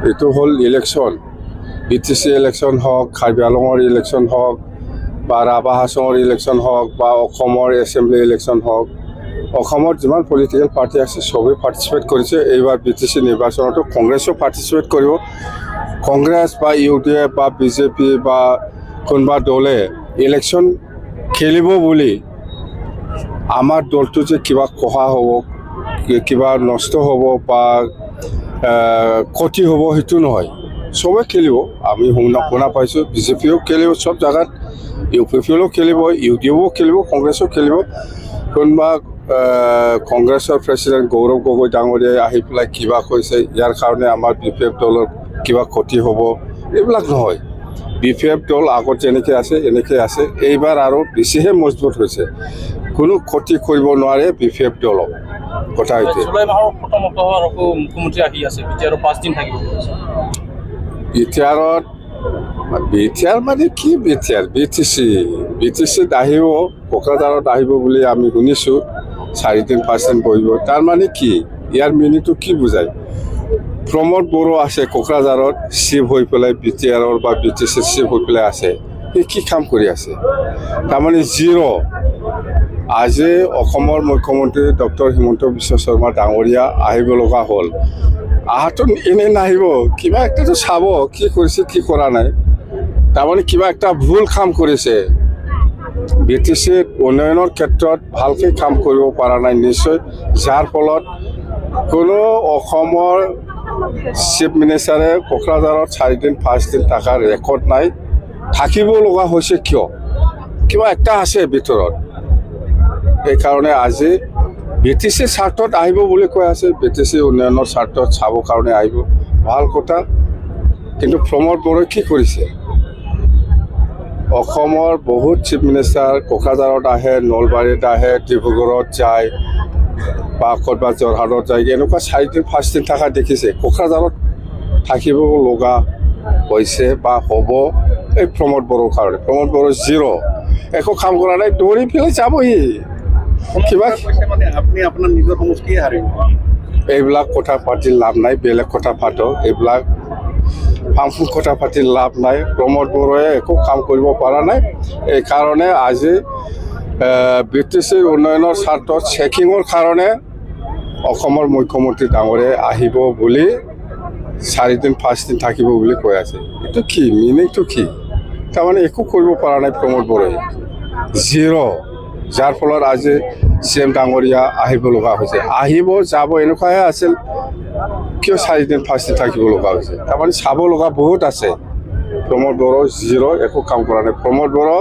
এইটো হ'ল election, BTC election হওক, কাৰ্বি আংলঙৰ ইলেকশ্যন হওক, বা ৰাভা হাছঙৰ ইলেকশ্যন হওক, বা অসমৰ এছেম্বলি ইলেকশ্যন হওক, অসমত যিমান পলিটিকেল পাৰ্টি আছে চবেই পাৰ্টিচিপেট কৰিছে। এইবাৰ BTC নিৰ্বাচনতো কংগ্ৰেছো পাৰ্টিচিপেট কৰিব। কংগ্ৰেছ বা UDF বা BJP বা কোনোবা দলে ইলেকশ্যন খেলিব বুলি আমাৰ দলটো যে কিবা কহা হ'ব, কিবা নষ্ট হ'ব বা ক্ষতি হ'ব সেইটো নহয়, চবে খেলিব। আমি শুনা পাইছোঁ BJPও খেলিব চব জেগাত, UPPও খেলিব, UDFও খেলিব, কংগ্ৰেছো খেলিব। কোনোবা কংগ্ৰেছৰ প্ৰেচিডেণ্ট গৌৰৱ গগৈ ডাঙৰীয়াই আহি পেলাই কিবা কৈছে ইয়াৰ কাৰণে আমাৰ BPF দলৰ কিবা ক্ষতি হ'ব, এইবিলাক নহয়। BPF দল আগত যেনেকৈ আছে এনেকৈ আছে, এইবাৰ আৰু বেছিহে মজবুত হৈছে। কোনো ক্ষতি কৰিব নোৱাৰে BPF দলক। কথা হৈছে জুলাই মাহৰ প্ৰথমত আকৌ মুখ্যমন্ত্ৰী আহি আছে, বিটিআৰৰ 5 দিন থাকিব। বিটিআৰ মানে কি BTCত আহিব, কোকৰাঝাৰত আহিব বুলি আমি শুনিছোঁ। 4 দিন 5 দিন বহিব, তাৰমানে কি? ইয়াৰ মিনিংটো কি বুজায়? প্ৰমোদ বড়ো আছে কোকৰাঝাৰত, চিফ হৈ পেলাই বিটিআৰৰ বা BTCৰ চিফ হৈ পেলাই আছে। সি কি কাম কৰি আছে? তাৰমানে জিৰ'। আজি অসমৰ মুখ্যমন্ত্ৰী ডক্টৰ হিমন্ত বিশ্ব শৰ্মা ডাঙৰীয়া আহিব লগা হ'ল। আহাতো এনেই নাহিব, কিবা একটাতো চাব কি কৰিছে কি কৰা নাই। তাৰমানে কিবা একটা ভুল কাম কৰিছে। BTCত উন্নয়নৰ ক্ষেত্ৰত ভালকৈ কাম কৰিব পৰা নাই নিশ্চয়, যাৰ ফলত কোনো অসমৰ চিফ মিনিষ্টাৰে কোকৰাঝাৰত 4 দিন 5 দিন থকাৰ ৰেকৰ্ড নাই। থাকিব লগা হৈছে কিয়? কিবা একটা আছে ভিতৰত। এইকাৰণে আজি BTCৰ স্বাৰ্থত আহিব বুলি কৈ আছে। BTC উন্নয়নৰ স্বাৰ্থত চাবৰ কাৰণে আহিব, ভাল কথা। কিন্তু প্ৰমোদ বড়োই কি কৰিছে? অসমৰ বহুত চিফ মিনিষ্টাৰ কোকৰাঝাৰত আহে, নলবাৰীত আহে, ডিব্ৰুগড়ত যায় বা ক'ৰবাত যোৰহাটত যায়, এনেকুৱা 4 দিন 5 দিন থকা দেখিছে। কোকৰাঝাৰত থাকিব লগা হৈছে বা হ'ব এই প্ৰমোদ বড়োৰ কাৰণে। প্ৰমোদ বড়ো জিৰ', একো কাম কৰা নাই, দৌৰি পেলাই যাবহি। কিবা আপুনি আপোনাৰ নিজৰ সমষ্টিয়ে হাৰিব। এইবিলাক কথা পাতি লাভ নাই, বেলেগ কথা পাতক। এইবিলাক ফাংফুং কথা পাতি লাভ নাই। প্ৰমোদ বড়োৱে একো কাম কৰিব পৰা নাই। এইকাৰণে আজি BTCৰ উন্নয়নৰ স্বাৰ্থত চেকিঙৰ কাৰণে অসমৰ মুখ্যমন্ত্ৰী ডাঙৰীয়াই আহিব বুলি 4 দিন 5 দিন থাকিব বুলি কৈ আছে। এইটো কি মিনিংটো কি? তাৰমানে একো কৰিব পৰা নাই প্ৰমোদ বড়োৱে, জিৰ'। যাৰ ফলত আজি CM ডাঙৰীয়া আহিব লগা হৈছে। আহিব যাব এনেকুৱাহে আছিল, কিয় 4 দিন 5 দিন থাকিব লগা হৈছে? তাৰমানে চাব লগা বহুত আছে। প্ৰমোদ বড়ো জিৰ', একো কাম কৰা নাই। প্ৰমোদ বড়ো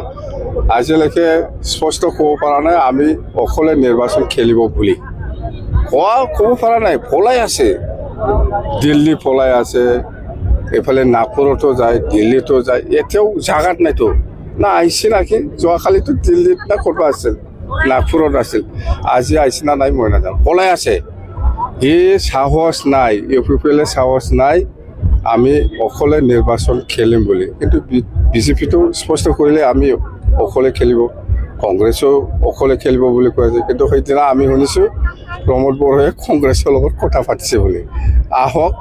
আজিলৈকে স্পষ্ট ক'ব পৰা নাই আমি অকলে নিৰ্বাচন খেলিব বুলি। ক'ব পৰা নাই, পলাই আছে। দিল্লী পলাই আছে, এইফালে নাগপুৰতো যায়, দিল্লীতো যায়, এতিয়াও জাগাত নাইতো। না আহিছে নাকি? যোৱাকালিতো দিল্লীত না ক'ৰবাত আছিল, নাগপুৰত আছিল। আজি আহিছে না নাই মই নাজানো, পলাই আছে। সি সাহস নাই, UPPলে সাহস নাই আমি অকলে নিৰ্বাচন খেলিম বুলি। কিন্তু BJPটো স্পষ্ট কৰিলে আমি অকলে খেলিব, কংগ্ৰেছো অকলে খেলিব বুলি কৈ আছে। কিন্তু সেইদিনা আমি শুনিছোঁ প্ৰমোদ বড়োৱে কংগ্ৰেছৰ লগত কথা পাতিছে বুলি। আহক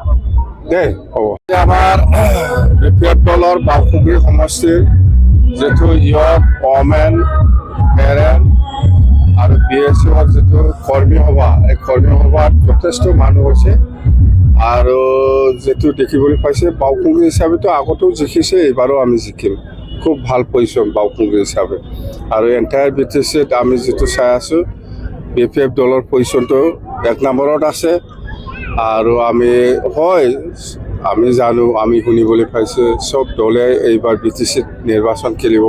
দেই, হ'ব। আমাৰ BPF দলৰ বাওঁপুখুৰী সমষ্টিৰ যিটো ইয়ক, ওমেন, পেৰেণ্ট আৰু BSUৰ যিটো কৰ্মী সভা, এই কৰ্মী সভাত যথেষ্ট মানুহ হৈছে। আৰু যিটো দেখিবলৈ পাইছে বাওঁপুখুৰী হিচাপেতো আগতেও জিকিছে, এইবাৰো আমি জিকিম। খুব ভাল পজিশ্যন বাওঁপুখুৰী হিচাপে। আৰু এণ্টায়াৰ BTCত আমি যিটো চাই আছোঁ BPF দলৰ পজিশ্যনটো 1 নম্বৰত আছে। আৰু আমি জানো, আমি শুনিবলৈ পাইছোঁ চব দলে এইবাৰ BTCত নিৰ্বাচন খেলিব।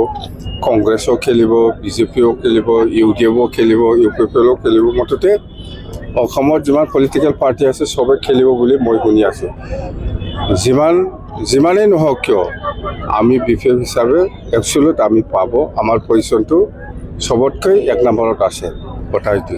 কংগ্ৰেছো খেলিব, BJPও খেলিব, UDFও খেলিব, UPPও খেলিব। মুঠতে অসমত যিমান পলিটিকেল পাৰ্টি আছে চবে খেলিব বুলি মই শুনি আছোঁ। যিমানেই নহওক কিয় আমি BPF হিচাপে এবছলুট আমি পাব। আমাৰ পজিশ্যনটো চবতকৈ 1 নম্বৰত আছে। কথা এইটো।